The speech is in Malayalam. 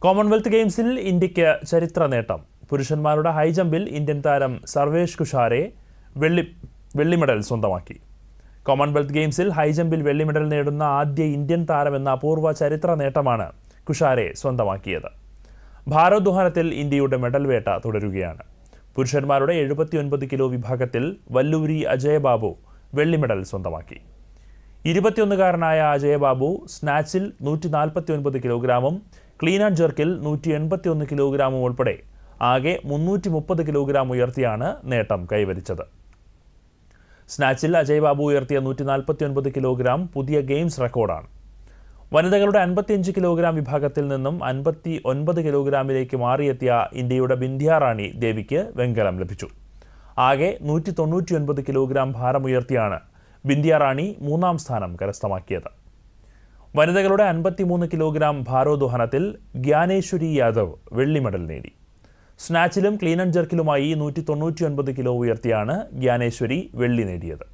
കോമൺവെൽത്ത് ഗെയിംസിൽ ഇന്ത്യയ്ക്ക് ചരിത്ര നേട്ടം. പുരുഷന്മാരുടെ ഹൈജമ്പിൽ ഇന്ത്യൻ താരം സർവേഷ് കുഷാരെ വെള്ളി മെഡൽ സ്വന്തമാക്കി. കോമൺവെൽത്ത് ഗെയിംസിൽ ഹൈജമ്പിൽ വെള്ളി മെഡൽ നേടുന്ന ആദ്യ ഇന്ത്യൻ താരമെന്ന അപൂർവ ചരിത്ര നേട്ടമാണ് കുഷാരെ സ്വന്തമാക്കിയത്. ഭാരോദ്വഹനത്തിൽ ഇന്ത്യയുടെ മെഡൽ വേട്ട തുടരുകയാണ്. പുരുഷന്മാരുടെ 79 കിലോ വിഭാഗത്തിൽ വല്ലൂരി അജയബാബു വെള്ളി മെഡൽ സ്വന്തമാക്കി. 21-കാരനായ അജയബാബു സ്നാച്ചിൽ 149 കിലോഗ്രാമും ക്ലീൻ ആൻഡ് ജെർക്കിൽ 181 കിലോഗ്രാമും ഉൾപ്പെടെ ആകെ 330 കിലോഗ്രാം ഉയർത്തിയാണ് നേട്ടം കൈവരിച്ചത്. സ്നാച്ചിൽ അജയബാബു ഉയർത്തിയ 149 കിലോഗ്രാം പുതിയ ഗെയിംസ് റെക്കോർഡാണ്. വനിതകളുടെ 55 കിലോഗ്രാം വിഭാഗത്തിൽ നിന്നും 59 കിലോഗ്രാമിലേക്ക് മാറിയെത്തിയ ഇന്ത്യയുടെ ബിന്ധ്യ റാണി ദേവിക്ക് വെങ്കലം ലഭിച്ചു. ആകെ 199 കിലോഗ്രാം ഭാരമുയർത്തിയാണ് ബിന്ധ്യ റാണി 3-ാം സ്ഥാനം കരസ്ഥമാക്കിയത്. വനിതകളുടെ 53 കിലോഗ്രാം ഭാരോദ്വഹനത്തിൽ ഗ്യാനേശ്വരി യാദവ് വെള്ളി മെഡൽ നേടി. സ്നാച്ചിലും ക്ലീൻ ആൻഡ് ജെർക്കിലുമായി 199 കിലോ ഉയർത്തിയാണ് ഗ്യാനേശ്വരി വെള്ളി നേടിയത്.